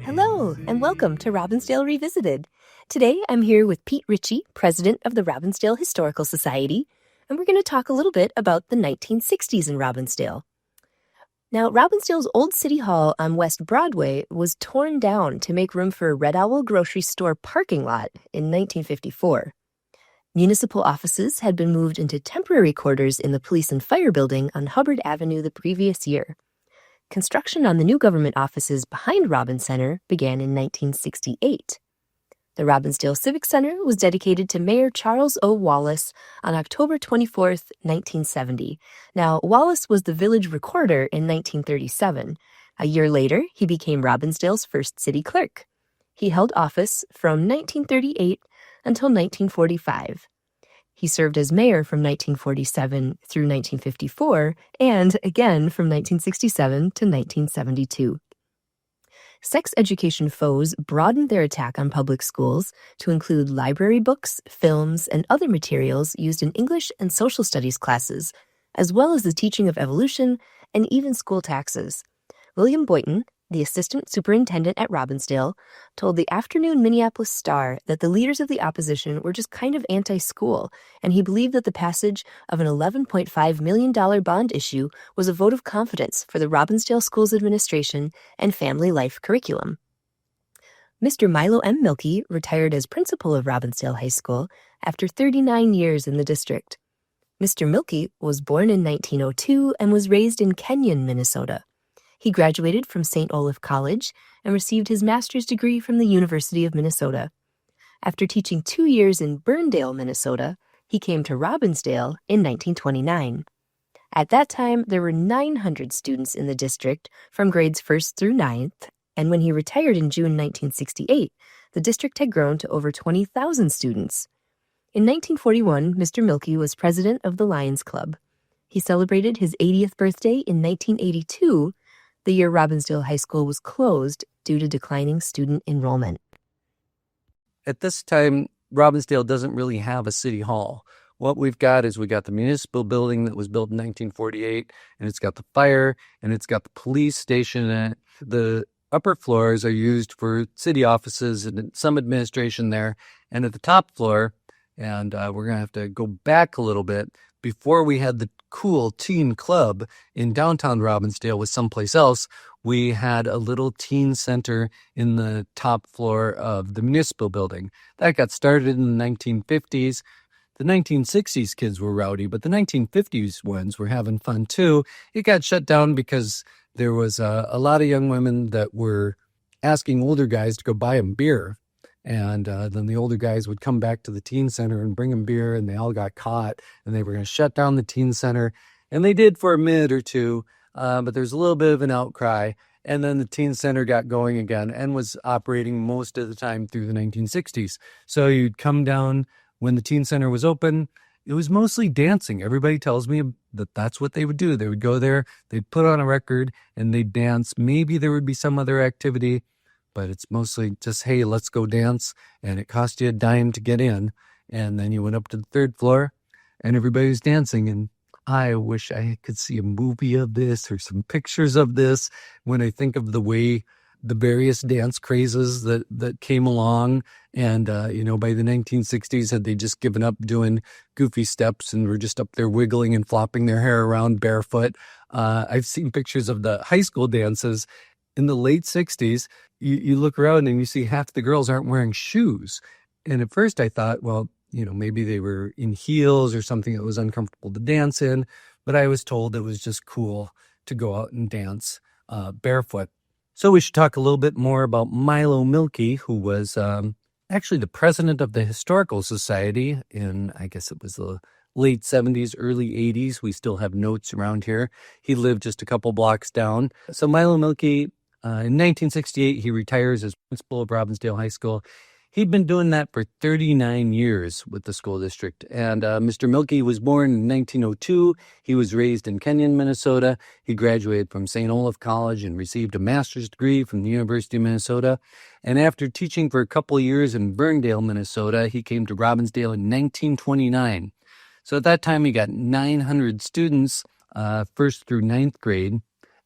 Hello, and welcome to Robbinsdale Revisited. Today I'm here with Pete Ritchie, president of the Robbinsdale Historical Society, and we're going to talk a little bit about the 1960s in Robbinsdale. Now, Robbinsdale's old city hall on West Broadway was torn down to make room for a Red Owl grocery store parking lot in 1954. Municipal offices had been moved into temporary quarters in the police and fire building on Hubbard Avenue the previous year. Construction on the new government offices behind Robbins Center began in 1968. The Robbinsdale Civic Center was dedicated to Mayor Charles O. Wallace on October 24, 1970. Now, Wallace was the village recorder in 1937. A year later, he became Robbinsdale's first city clerk. He held office from 1938 until 1945. He served as mayor from 1947 through 1954, and again from 1967 to 1972. Sex education foes broadened their attack on public schools to include library books, films, and other materials used in English and social studies classes, as well as the teaching of evolution and even school taxes. William Boynton, the assistant superintendent at Robbinsdale, told the afternoon Minneapolis Star that the leaders of the opposition were just kind of anti-school, and he believed that the passage of an $11.5 million bond issue was a vote of confidence for the Robbinsdale Schools administration and family life curriculum. Mr. Milo M. Mielke retired as principal of Robbinsdale High School after 39 years in the district. Mr. Mielke was born in 1902 and was raised in Kenyon, Minnesota. He graduated from St. Olaf College and received his master's degree from the University of Minnesota. After teaching 2 years in Burndale, Minnesota, he came to Robbinsdale in 1929. At that time, there were 900 students in the district from grades 1st through 9th, and when he retired in June 1968, the district had grown to over 20,000 students. In 1941, Mr. Mielke was president of the Lions Club. He celebrated his 80th birthday in 1982, the year Robbinsdale High School was closed due to declining student enrollment. At this time, Robbinsdale doesn't really have a city hall. What we've got is we got the municipal building that was built in 1948, and it's got the fire, and it's got the police station in it. The upper floors are used for city offices and some administration there. And at the top floor, and we're going to have to go back a little bit, before we had the cool teen club in downtown Robbinsdale was someplace else, we had a little teen center in the top floor of the municipal building. That got started in the 1950s. The 1960s kids were rowdy, but the 1950s ones were having fun too. It got shut down because there was a lot of young women that were asking older guys to go buy them beer. And then the older guys would come back to the teen center and bring them beer, and they all got caught, and they were going to shut down the teen center. And they did for a minute or two, but there's a little bit of an outcry. And then the teen center got going again and was operating most of the time through the 1960s. So you'd come down when the teen center was open. It was mostly dancing. Everybody tells me that that's what they would do. They would go there, they'd put on a record, and they'd dance. Maybe there would be some other activity, but it's mostly just, hey, let's go dance, and it cost you a dime to get in. And then you went up to the third floor, and everybody was dancing, and I wish I could see a movie of this or some pictures of this when I think of the way the various dance crazes that came along. And, by the 1960s, had they just given up doing goofy steps and were just up there wiggling and flopping their hair around barefoot. I've seen pictures of the high school dances in the late 60s. You look around and you see half the girls aren't wearing shoes. And at first I thought, well, maybe they were in heels or something that was uncomfortable to dance in. But I was told it was just cool to go out and dance barefoot. So we should talk a little bit more about Milo Mielke, who was actually the president of the Historical Society in, I guess it was the late 70s, early 80s. We still have notes around here. He lived just a couple blocks down. So Milo Mielke, in 1968, he retires as principal of Robbinsdale High School. He'd been doing that for 39 years with the school district. And Mr. Mielke was born in 1902. He was raised in Kenyon, Minnesota. He graduated from St. Olaf College and received a master's degree from the University of Minnesota. And after teaching for a couple of years in Burndale, Minnesota, he came to Robbinsdale in 1929. So at that time, he got 900 students, first through ninth grade.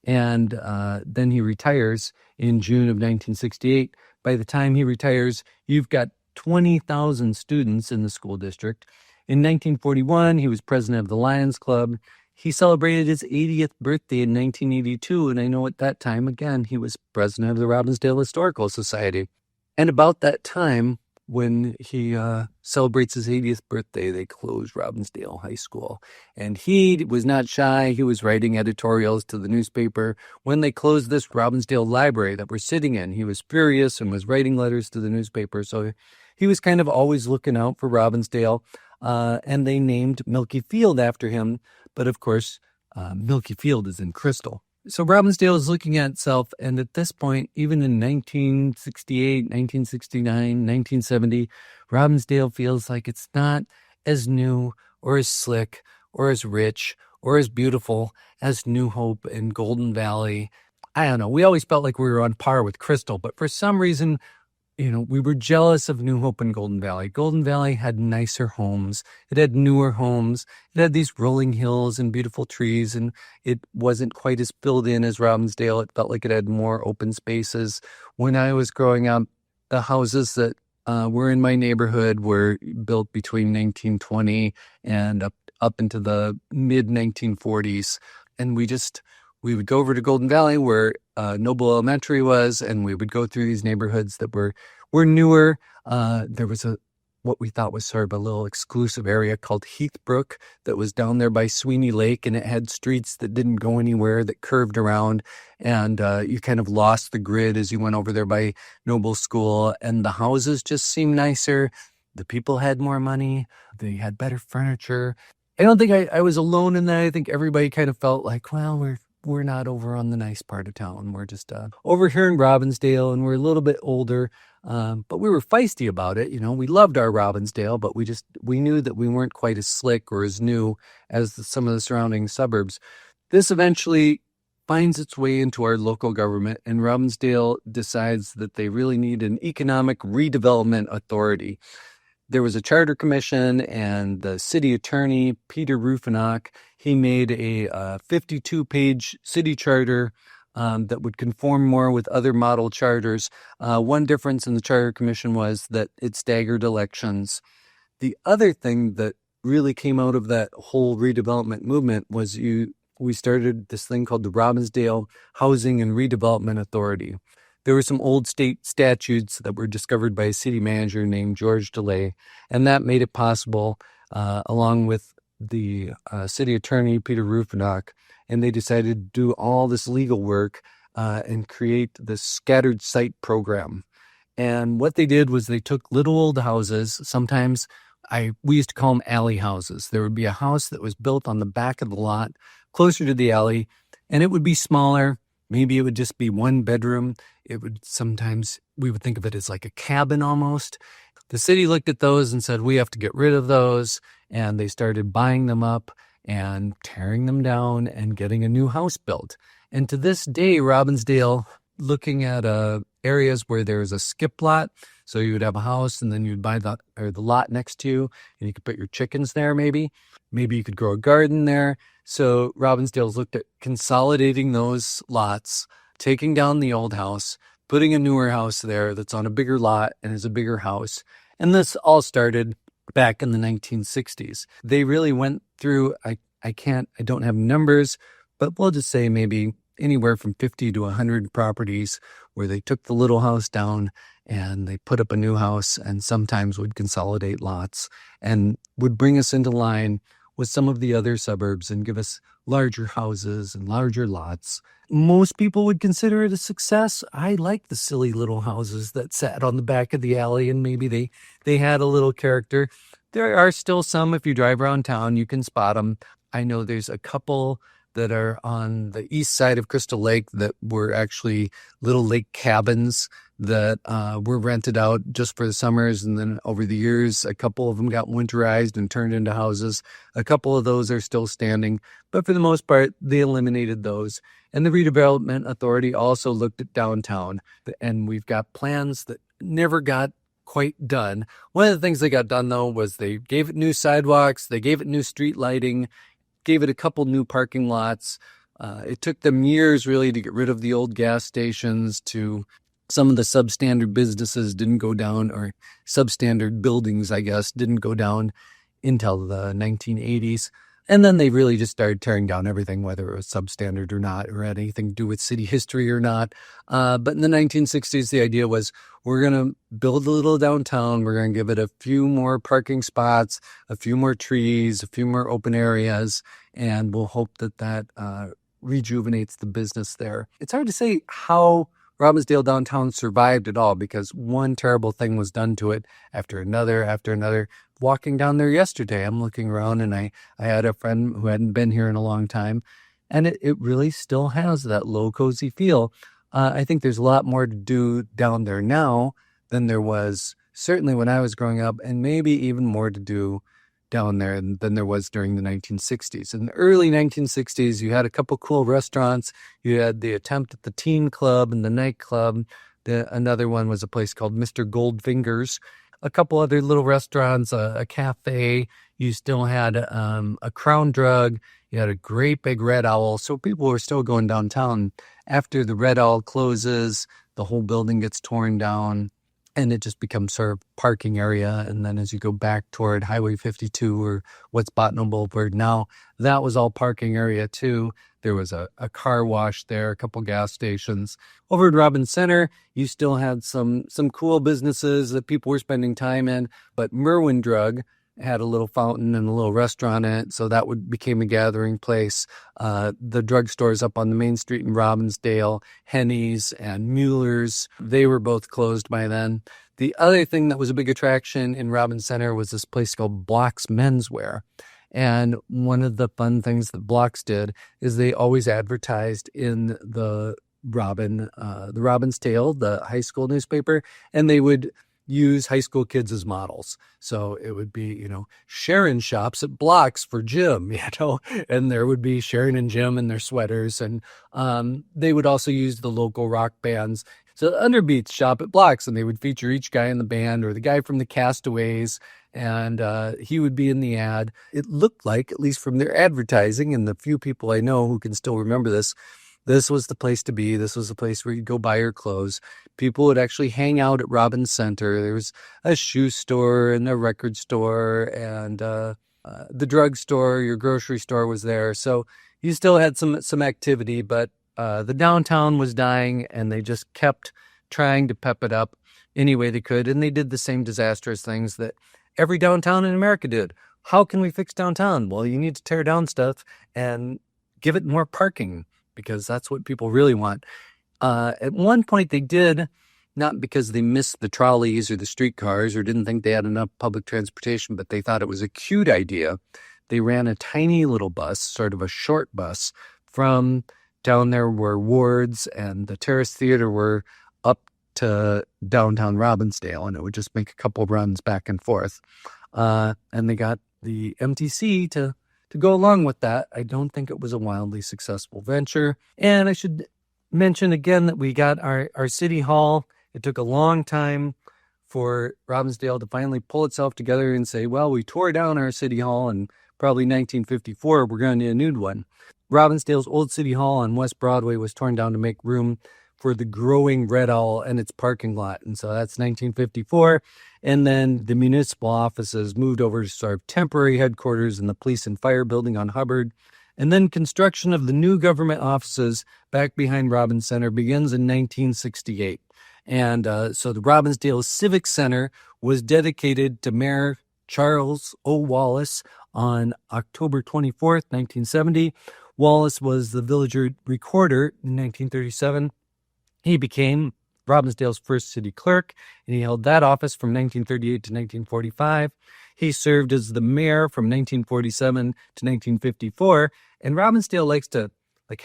And then he retires in June of 1968. By the time he retires, you've got 20,000 students in the school district. In 1941, he was president of the Lions Club. He celebrated his 80th birthday in 1982, and I know at that time, again, he was president of the Robbinsdale Historical Society. And about that time, when he celebrates his 80th birthday, they closed Robbinsdale High School. And he was not shy. He was writing editorials to the newspaper. When they closed this Robbinsdale library that we're sitting in, he was furious and was writing letters to the newspaper. So he was kind of always looking out for Robbinsdale. And they named Mielke Field after him. But of course, Mielke Field is in Crystal. So Robbinsdale is looking at itself, and at this point, even in 1968, 1969, 1970, Robbinsdale feels like it's not as new or as slick or as rich or as beautiful as New Hope and Golden Valley. I don't know. We always felt like we were on par with Crystal, but for some reason, we were jealous of New Hope and Golden Valley. Golden Valley had nicer homes. It had newer homes. It had these rolling hills and beautiful trees, and it wasn't quite as filled in as Robbinsdale. It felt like it had more open spaces. When I was growing up, the houses that were in my neighborhood were built between 1920 and up into the mid-1940s. And we would go over to Golden Valley where Noble Elementary was, and we would go through these neighborhoods that were newer. There was what we thought was sort of a little exclusive area called Heathbrook that was down there by Sweeney Lake, and it had streets that didn't go anywhere that curved around, and you kind of lost the grid as you went over there by Noble School, and the houses just seemed nicer. The people had more money. They had better furniture. I don't think I was alone in that. I think everybody kind of felt like, well, we're not over on the nice part of town. We're just over here in Robbinsdale, and we're a little bit older. But we were feisty about it. We loved our Robbinsdale, but we knew that we weren't quite as slick or as new as some of the surrounding suburbs. This eventually finds its way into our local government, and Robbinsdale decides that they really need an economic redevelopment authority. There was a charter commission, and the city attorney, Peter Rufinock, he made a 52-page city charter that would conform more with other model charters. One difference in the charter commission was that it staggered elections. The other thing that really came out of that whole redevelopment movement was we started this thing called the Robbinsdale Housing and Redevelopment Authority. There were some old state statutes that were discovered by a city manager named George DeLay, and that made it possible, along with the city attorney, Peter Rufinock, and they decided to do all this legal work and create this scattered site program. And what they did was they took little old houses. Sometimes we used to call them alley houses. There would be a house that was built on the back of the lot, closer to the alley, and it would be smaller. Maybe it would just be one bedroom. Sometimes we would think of it as like a cabin almost. The city looked at those and said, we have to get rid of those. And they started buying them up and tearing them down and getting a new house built. And to this day, Robbinsdale, looking at areas where there's a skip lot, so you would have a house and then you'd buy the lot next to you, and you could put your chickens there maybe. Maybe you could grow a garden there. So Robbinsdale's looked at consolidating those lots, taking down the old house, putting a newer house there that's on a bigger lot and is a bigger house. And this all started back in the 1960s. They really went through, I don't have numbers, but we'll just say maybe anywhere from 50 to 100 properties where they took the little house down and they put up a new house, and sometimes would consolidate lots and would bring us into line with some of the other suburbs and give us larger houses and larger lots. Most people would consider it a success. I like the silly little houses that sat on the back of the alley and maybe they had a little character. There are still some, if you drive around town, you can spot them. I know there's a couple that are on the east side of Crystal Lake that were actually little lake cabins that were rented out just for the summers. And then over the years, a couple of them got winterized and turned into houses. A couple of those are still standing. But for the most part, they eliminated those. And the Redevelopment Authority also looked at downtown. And we've got plans that never got quite done. One of the things they got done, though, was they gave it new sidewalks. They gave it new street lighting, gave it a couple new parking lots. It took them years really to get rid of the old gas stations. To some of the substandard businesses didn't go down, or substandard buildings, I guess, didn't go down until the 1980s. And then they really just started tearing down everything, whether it was substandard or not, or had anything to do with city history or not. But in the 1960s, the idea was, we're going to build a little downtown. We're going to give it a few more parking spots, a few more trees, a few more open areas, and we'll hope that rejuvenates the business there. It's hard to say how Robbinsdale downtown survived at all, because one terrible thing was done to it after another after another. Walking down there yesterday, I'm looking around, and I had a friend who hadn't been here in a long time, and it really still has that low, cozy feel. I think there's a lot more to do down there now than there was certainly when I was growing up, and maybe even more to do down there than there was during the 1960s. In the early 1960s, you had a couple cool restaurants. You had the attempt at the teen club and the nightclub. Another one was a place called Mr. Goldfinger's. A couple other little restaurants, a cafe. You still had a Crown Drug. You had a great big Red Owl. So people were still going downtown. After the Red Owl closes, the whole building gets torn down, and it just becomes sort of parking area. And then as you go back toward Highway 52, or what's Botno Boulevard now, that was all parking area too. There was a car wash there, a couple gas stations. Over at Robbins Center, you still had some cool businesses that people were spending time in, but Merwin Drug had a little fountain and a little restaurant in it, so that became a gathering place. The drugstores up on the main street in Robbinsdale, Henny's and Mueller's, they were both closed by then. The other thing that was a big attraction in Robbins Center was this place called Block's Menswear. And one of the fun things that Blocks did is they always advertised in the Robbinsdale, the high school newspaper, and they would use high school kids as models. So it would be, Sharon shops at Blocks for Jim, and there would be Sharon and Jim in their sweaters. And they would also use the local rock bands. So the Underbeats shop at Blocks, and they would feature each guy in the band, or the guy from the Castaways, and he would be in the ad. It looked like, at least from their advertising and the few people I know who can still remember this was the place to be. This was the place where you'd go buy your clothes. People would actually hang out at Robbins Center. There was a shoe store and a record store, and the drugstore, your grocery store was there. So you still had some activity, but the downtown was dying, and they just kept trying to pep it up any way they could. And they did the same disastrous things that every downtown in America did. How can we fix downtown? Well, you need to tear down stuff and give it more parking, because that's what people really want. At one point they did, not because they missed the trolleys or the streetcars or didn't think they had enough public transportation, but they thought it was a cute idea. They ran a tiny little bus, sort of a short bus, from down there where Ward's and the Terrace Theater were up to downtown Robbinsdale, and it would just make a couple runs back and forth. And they got the MTC to go along with that. I don't think it was a wildly successful venture. And I should mention again that we got our city hall. It took a long time for Robbinsdale to finally pull itself together and say, well, we tore down our city hall in probably 1954. We're going to need a new one. Robbinsdale's old city hall on West Broadway was torn down to make room for the growing Red Owl and its parking lot. And so that's 1954. And then the municipal offices moved over to sort of temporary headquarters in the police and fire building on Hubbard. And then construction of the new government offices back behind Robbins Center begins in 1968. And so the Robbinsdale Civic Center was dedicated to Mayor Charles O. Wallace on October 24th, 1970. Wallace was the villager recorder in 1937. He became Robbinsdale's first city clerk, and he held that office from 1938 to 1945. He served as the mayor from 1947 to 1954, and Robbinsdale likes to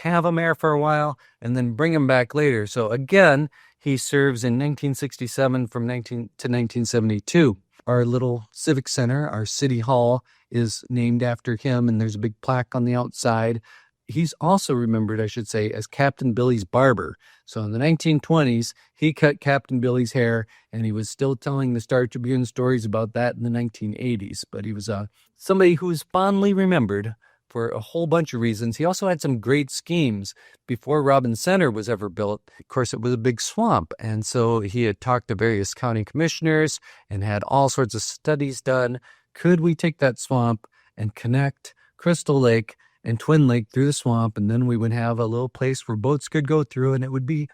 have a mayor for a while and then bring him back later. So again, he serves in 1967 from 1972. Our little civic center, our city hall, is named after him, and there's a big plaque on the outside. He's also remembered, I should say, as Captain Billy's barber. So in the 1920s, he cut Captain Billy's hair, and he was still telling the Star Tribune stories about that in the 1980s. But he was somebody who is fondly remembered for a whole bunch of reasons. He also had some great schemes. Before Robbins Center was ever built, of course, it was a big swamp. And so he had talked to various county commissioners and had all sorts of studies done. Could we take that swamp and connect Crystal Lake and Twin Lake through the swamp? And then we would have a little place where boats could go through, and it would be,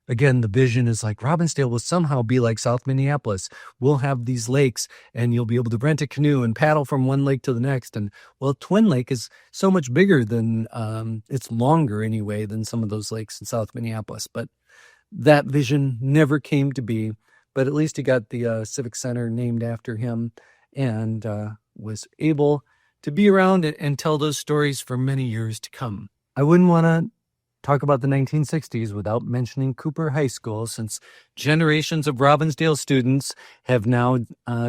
again, the vision is like Robbinsdale will somehow be like South Minneapolis. We'll have these lakes and you'll be able to rent a canoe and paddle from one lake to the next. And well, Twin Lake is so much bigger than, it's longer anyway than some of those lakes in South Minneapolis. But that vision never came to be. But at least he got the Civic Center named after him and was able to be around and tell those stories for many years to come. I wouldn't want to talk about the 1960s without mentioning Cooper High School, since generations of Robbinsdale students have now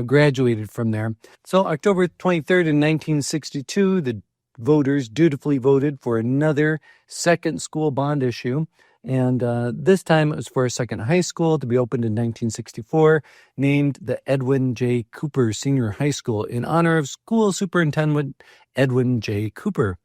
graduated from there. So October 23rd in 1962, the voters dutifully voted for another second school bond issue. And this time it was for a second high school to be opened in 1964, named the Edwin J. Cooper Senior High School in honor of school superintendent Edwin J. Cooper.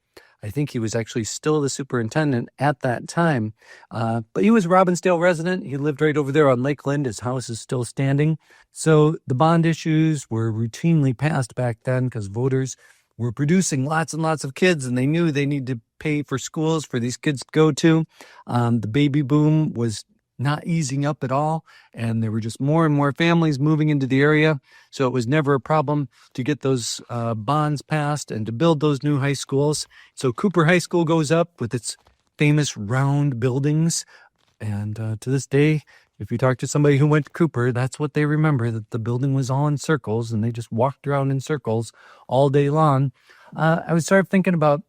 I think he was actually still the superintendent at that time, but he was a Robbinsdale resident. He lived right over there on Lakeland. His house is still standing. So the bond issues were routinely passed back then because voters were producing lots and lots of kids, and they knew they needed to pay for schools for these kids to go to. The baby boom was not easing up at all, and there were just more and more families moving into the area. So it was never a problem to get those bonds passed and to build those new high schools. So Cooper High School goes up with its famous round buildings. And to this day, if you talk to somebody who went to Cooper, that's what they remember, that the building was all in circles and they just walked around in circles all day long. I was sort of thinking about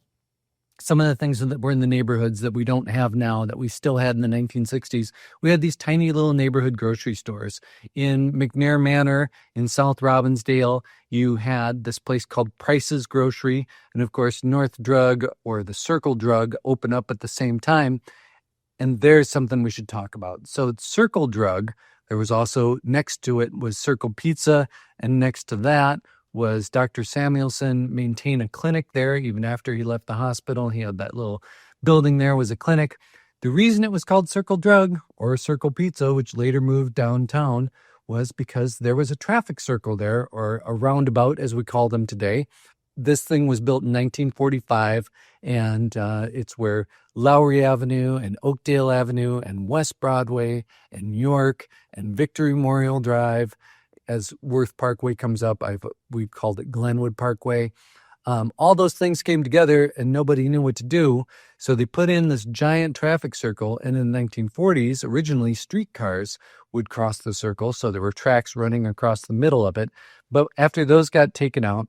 some of the things that were in the neighborhoods that we don't have now that we still had in the 1960s. We had these tiny little neighborhood grocery stores. In McNair Manor in South Robbinsdale, you had this place called Price's Grocery. And of course, North Drug or the Circle Drug open up at the same time. And there's something we should talk about. So Circle Drug, there was also next to it was Circle Pizza. And next to that was Dr. Samuelson maintained a clinic there. Even after he left the hospital, he had that little building there was a clinic. The reason it was called Circle Drug or Circle Pizza, which later moved downtown, was because there was a traffic circle there, or a roundabout as we call them today. This thing was built in 1945, and it's where Lowry Avenue and Oakdale Avenue and West Broadway and York and Victory Memorial Drive, as Worth Parkway comes up, we've called it Glenwood Parkway. All those things came together and nobody knew what to do. So they put in this giant traffic circle. And in the 1940s, originally streetcars would cross the circle. So there were tracks running across the middle of it. But after those got taken out,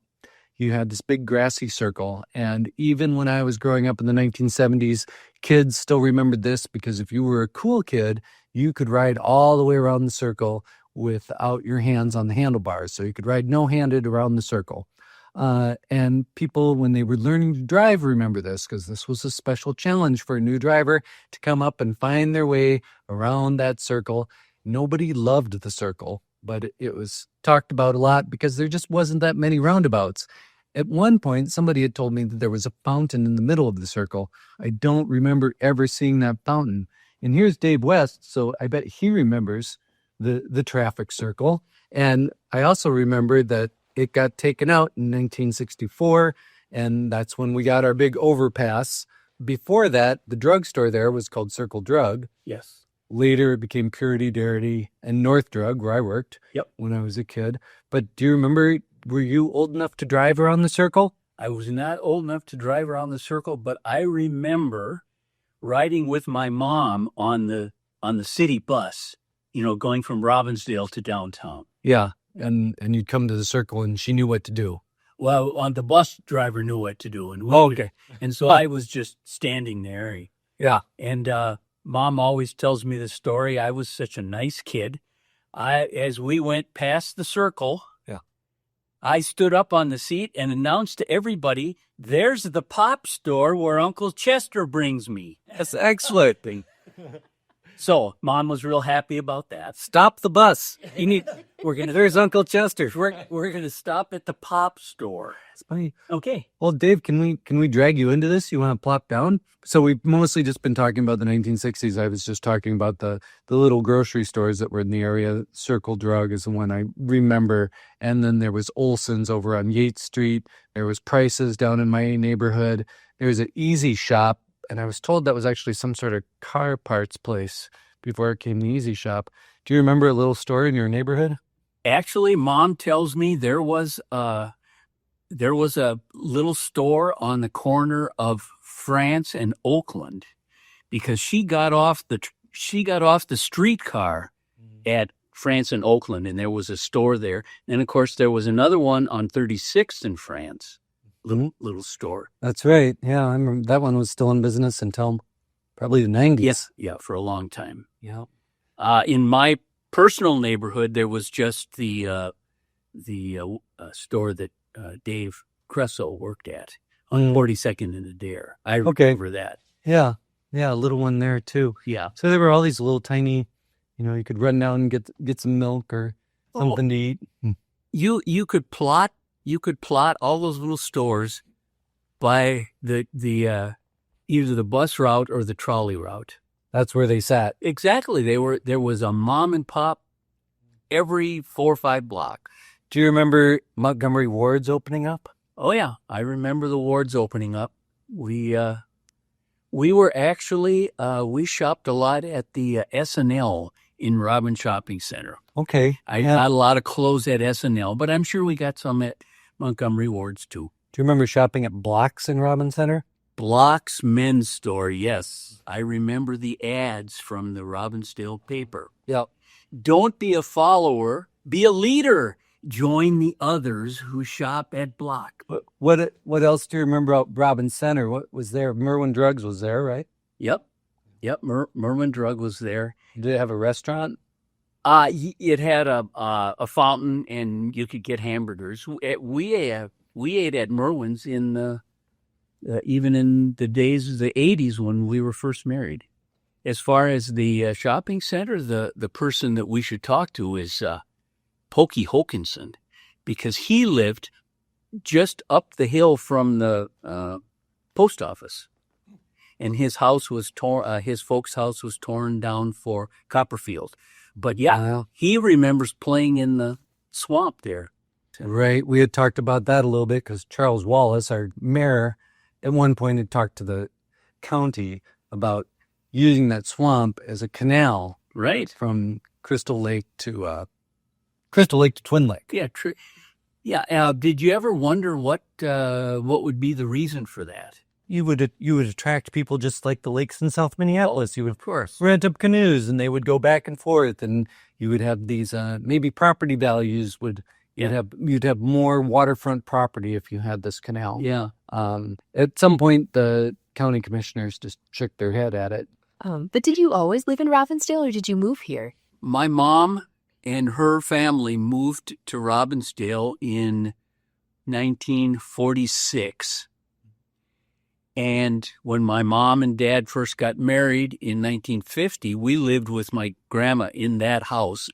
you had this big grassy circle. And even when I was growing up in the 1970s, kids still remembered this, because if you were a cool kid, you could ride all the way around the circle without your hands on the handlebars. So you could ride no-handed around the circle. And people, when they were learning to drive, remember this, because this was a special challenge for a new driver to come up and find their way around that circle. Nobody loved the circle, but it was talked about a lot because there just wasn't that many roundabouts. At one point, somebody had told me that there was a fountain in the middle of the circle. I don't remember ever seeing that fountain. And here's Dave West, so I bet he remembers the traffic circle. And I also remember that it got taken out in 1964, and that's when we got our big overpass. Before that, the drugstore there was called Circle Drug. Yes. Later, it became Purity Darity and North Drug, where I worked when I was a kid. But do you remember, were you old enough to drive around the circle? I was not old enough to drive around the circle, but I remember riding with my mom on the city bus, going from Robbinsdale to downtown. Yeah, and you'd come to the circle and she knew what to do. Well, the bus driver knew what to do. And okay. And so I was just standing there. Yeah. And Mom always tells me the story. I was such a nice kid. As we went past the circle, I stood up on the seat and announced to everybody, "There's the pop store where Uncle Chester brings me." That's excellent. So Mom was real happy about that. Stop the bus. There's Uncle Chester. We're gonna stop at the pop store. It's funny. Okay. Well, Dave, can we drag you into this? You want to plop down? So we've mostly just been talking about the 1960s. I was just talking about the little grocery stores that were in the area. Circle Drug is the one I remember. And then there was Olson's over on Yates Street. There was Price's down in my neighborhood. There was an Easy Shop. And I was told that was actually some sort of car parts place before it came the Easy Shop. Do you remember a little store in your neighborhood? Actually, Mom tells me there was a little store on the corner of France and Oakland, because she got off the streetcar at France and Oakland, and there was a store there. And of course, there was another one on 36th in France, little store. That's right. Yeah, I remember that one was still in business until probably the 90s. Yes, yeah, for a long time. Yeah. In my personal neighborhood, there was just the store that Dave Cresso worked at on 42nd and Adair. I remember that. Yeah. Yeah, a little one there too. Yeah. So there were all these little tiny, you could run down and get some milk or something to eat. You could plot all those little stores by the either the bus route or the trolley route. That's where they sat. Exactly. There was a mom and pop every 4 or 5 blocks. Do you remember Montgomery Ward's opening up? Oh yeah, I remember the Wards opening up. We were actually we shopped a lot at the S&L in Robin Shopping Center. Okay. I got a lot of clothes at S&L, but I'm sure we got some at Montgomery Ward's too. Do you remember shopping at Block's in Robin Center? Block's men's store, yes. I remember the ads from the Robbinsdale paper. Yep. Don't be a follower, be a leader. Join the others who shop at Block. What else do you remember about Robin Center? What was there? Merwin Drugs was there, right? Yep. Merwin Drug was there. Did it have a restaurant? It had a fountain, and you could get hamburgers. We ate at Merwin's in even in the days of the 80s when we were first married. As far as the shopping center, the person that we should talk to is Pokey Hokinson, because he lived just up the hill from the post office, and his house was torn. His folks' house was torn down for Copperfield. But yeah, Wow. He remembers playing in the swamp there. Right. We had talked about that a little bit because Charles Wallace, our mayor, at one point had talked to the county about using that swamp as a canal, Right. from Crystal Lake to Twin Lake. Yeah. True. Yeah. Did you ever wonder what would be the reason for that? You would attract people just like the lakes in South Minneapolis. You would, Of course. rent up canoes and they would go back and forth, and you would have these maybe property values you'd have more waterfront property if you had this canal. Yeah. At some point the county commissioners just shook their head at it. But did you always live in Robbinsdale, or did you move here? My mom and her family moved to Robbinsdale in 1946. And when my mom and dad first got married in 1950, we lived with my grandma in that house.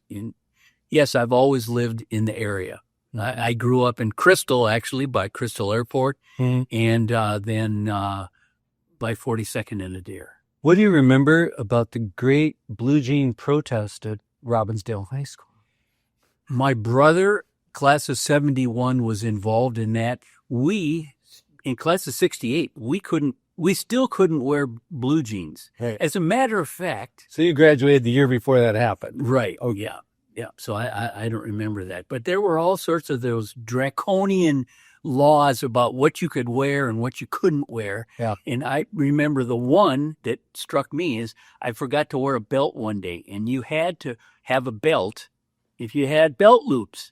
Yes, I've always lived in the area. I grew up in Crystal, actually, by Crystal Airport, and then by 42nd and Adair. What do you remember about the great blue jean protest at Robbinsdale High School? My brother, class of 71, was involved in that. We, in class of 68, we still couldn't wear blue jeans. Right. As a matter of fact. So you graduated the year before that happened. Right. Oh, yeah. Yeah. So I don't remember that. But there were all sorts of those draconian laws about what you could wear and what you couldn't wear. Yeah. And I remember the one that struck me is I forgot to wear a belt one day, and you had to have a belt if you had belt loops.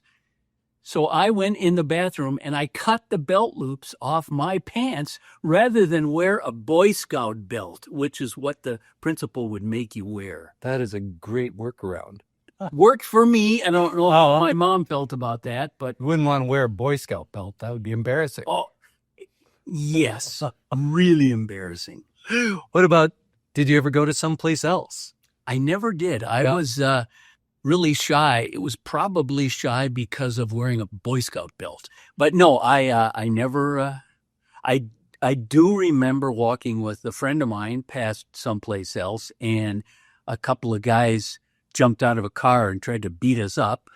So I went in the bathroom and I cut the belt loops off my pants rather than wear a Boy Scout belt, which is what the principal would make you wear. That is a great workaround. Worked for me. I don't know how my mom felt about that, but You wouldn't want to wear a Boy Scout belt. That would be embarrassing. oh, yes, really embarrassing. What about, did you ever go to someplace else? I never did. Yeah. really shy. It was probably shy because of wearing a Boy Scout belt. But no, I never. I do remember walking with a friend of mine past someplace else, and a couple of guys jumped out of a car and tried to beat us up.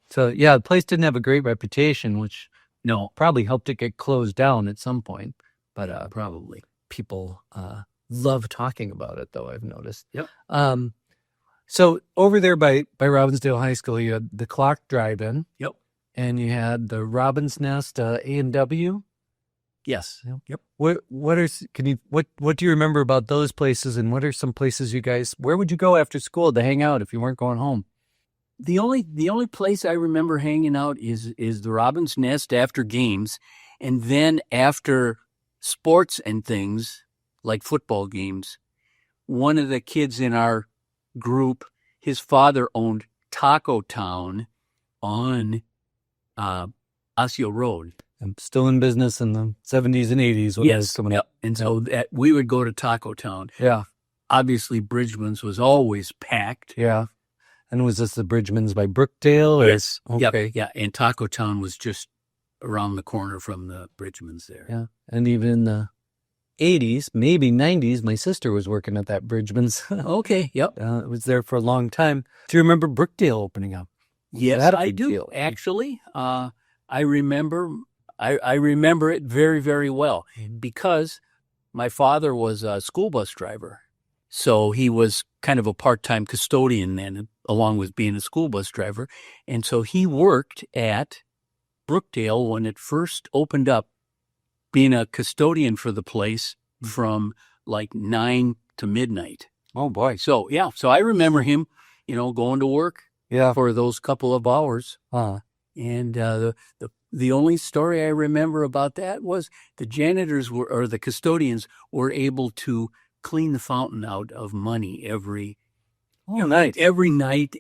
So yeah, the place didn't have a great reputation, which No, probably helped it get closed down at some point. But probably. people love talking about it, though, I've noticed. Yep. So over there by Robbinsdale High School, you had the Clock Drive-In. Yep. And you had the Robin's Nest A&W. Yes. Yep. What do you remember about those places, and what are some places where would you go after school to hang out if you weren't going home? The only place I remember hanging out is the Robin's Nest after games, and then after sports and things like football games. One of the kids in our group, his father owned Taco Town on Osseo Road. I'm still in business in the 70s and 80s. When I was coming up. And so we would go to Taco Town. Yeah. Obviously, Bridgman's was always packed. Yeah. And was this the Bridgman's by Brookdale? Or? Yes. Okay. Yep. Yeah. And Taco Town was just around the corner from the Bridgman's there. Yeah. And even in the 80s, maybe 90s, my sister was working at that Bridgman's. Okay. Yep. It was there for a long time. Do you remember Brookdale opening up? Yes, I do. Actually, I remember it very, very well because my father was a school bus driver. So he was kind of a part-time custodian then, along with being a school bus driver. And so he worked at Brookdale when it first opened up, being a custodian for the place from like 9 to midnight. Oh, boy. So, yeah. So I remember him, going to work for those couple of hours. And the only story I remember about that was the janitors or the custodians were able to clean the fountain out of money every night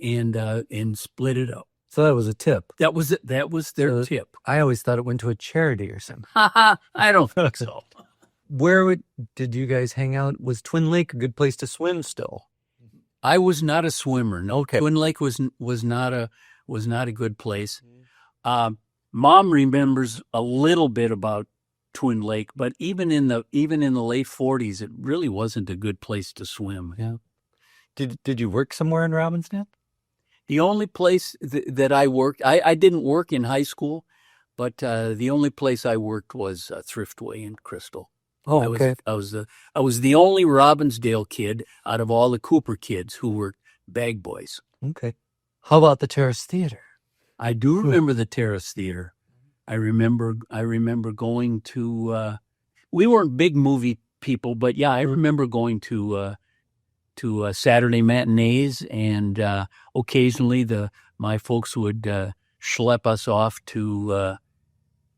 and split it up. So that was a tip. That was it. That was their tip. I always thought it went to a charity or something. I don't think so. Did you guys hang out? Was Twin Lake a good place to swim still? I was not a swimmer. No, okay. Twin Lake was not a good place. Mom remembers a little bit about Twin Lake, but even in the late 40s, it really wasn't a good place to swim. Yeah. Did you work somewhere in Robbinsdale? The only place that I worked, I didn't work in high school, but the only place I worked was Thriftway in Crystal. Oh, okay. I was the only Robbinsdale kid out of all the Cooper kids who were bag boys. Okay. How about the Terrace Theater? I do remember the Terrace Theater. I remember going to. We weren't big movie people, but yeah, I remember going to Saturday matinees, and occasionally my folks would schlep us off to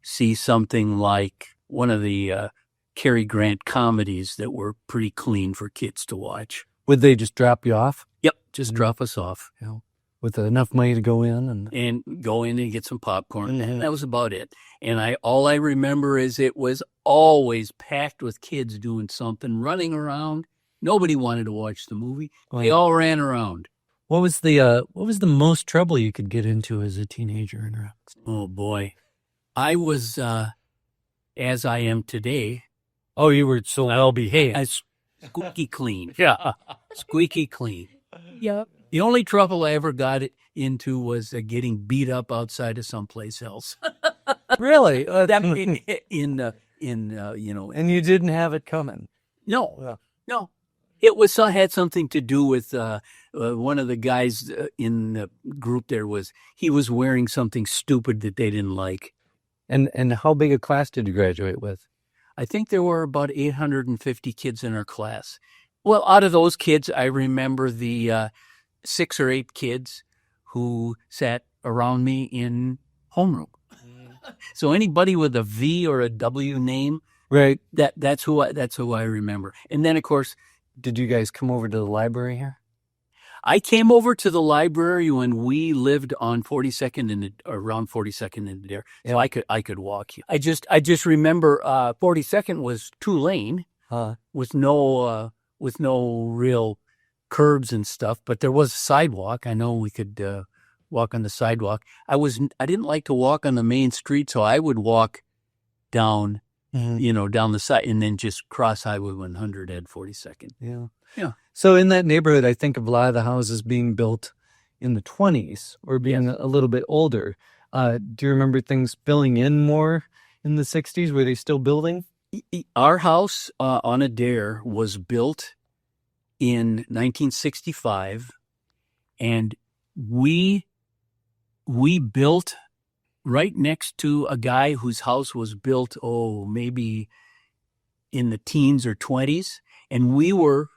see something like one of the Cary Grant comedies that were pretty clean for kids to watch. Would they just drop you off? Yep, just drop us off. Yeah. With enough money to go in and go in and get some popcorn, and that was about it. And all I remember is it was always packed with kids doing something, running around. Nobody wanted to watch the movie. They all ran around. What was the most trouble you could get into as a teenager in Robbinsdale? Oh boy, I was as I am today. Oh, you were so well behaved. Squeaky clean. Yeah, squeaky clean. Yeah. The only trouble I ever got into was getting beat up outside of someplace else. Really? And you didn't have it coming. No. It had something to do with one of the guys in the group. He was wearing something stupid that they didn't like. And how big a class did you graduate with? I think there were about 850 kids in our class. Well, out of those kids, I remember the 6 or 8 kids who sat around me in homeroom. So anybody with a V or a W name, right? That's who I remember. And then, of course, did you guys come over to the library here? I came over to the library when we lived on 42nd around 42nd and there, so I could walk. I just remember 42nd was 2-lane with no real curbs and stuff, but there was a sidewalk. I know we could walk on the sidewalk. I didn't like to walk on the main street, so I would walk down, down the side and then just cross Highway 100 at 42nd. Yeah. Yeah. So in that neighborhood, I think of a lot of the houses being built in the 20s or being a little bit older. Do you remember things filling in more in the 60s? Were they still building? Our house on Adair was built in 1965, and we built right next to a guy whose house was built, maybe in the teens or 20s, and we were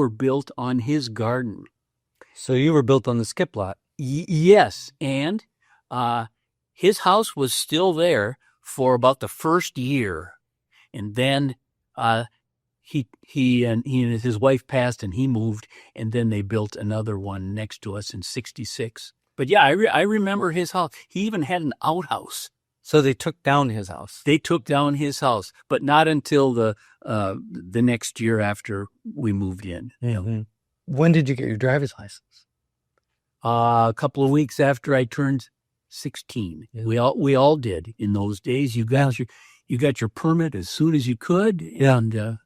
built on his garden. So you were built on the skip lot. Yes, and his house was still there for about the first year, and then he and his wife passed, and he moved, and then they built another one next to us in '66. But yeah, I remember his house. He even had an outhouse. So they took down his house. They took down his house, but not until the next year after we moved in. Mm-hmm. When did you get your driver's license? A couple of weeks after I turned 16. Yeah. We all did in those days. You got your permit as soon as you could. And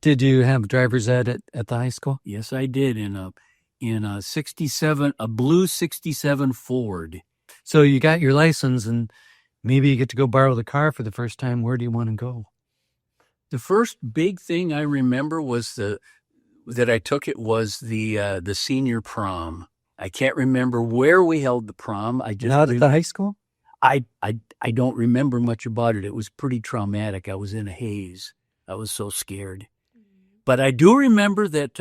Did you have driver's ed at the high school? Yes, I did in a 67, a blue 67 Ford. So you got your license, and maybe you get to go borrow the car for the first time. Where do you want to go? The first big thing I remember was that I took it was the senior prom. I can't remember where we held the prom. Not at the high school? I don't remember much about it. It was pretty traumatic. I was in a haze. I was so scared. But I do remember that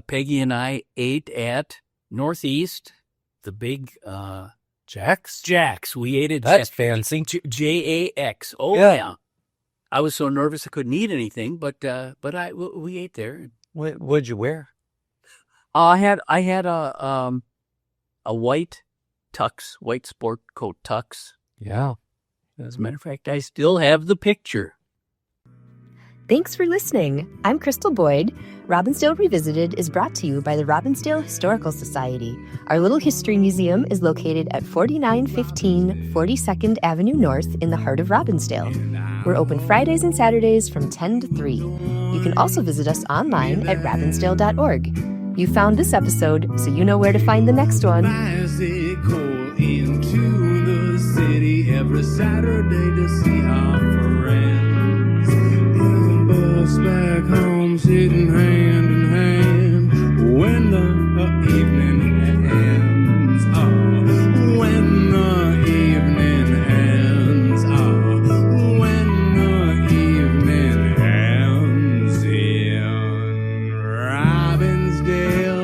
Peggy and I ate at Northeast, the big Jack's? Jack's. We ate at That's fancy. JAX. Oh yeah. I was so nervous I couldn't eat anything, but we ate there. What'd you wear? I had a white tux, white sport coat tux. Yeah. As a matter of fact, I still have the picture. Thanks for listening. I'm Crystal Boyd. Robbinsdale Revisited is brought to you by the Robbinsdale Historical Society. Our little history museum is located at 4915 42nd Avenue North in the heart of Robbinsdale. We're open Fridays and Saturdays from 10 to 3. You can also visit us online at robbinsdale.org. You found this episode, so you know where to find the next one. Bicycle into the city every Saturday to see our friends. The bus back home, sitting hand in hand when the evening ends. Oh, when the evening ends. Oh, when the evening ends in Robbinsdale.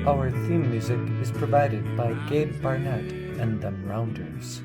Our theme music is provided by Gabe Barnett and Them Rounders.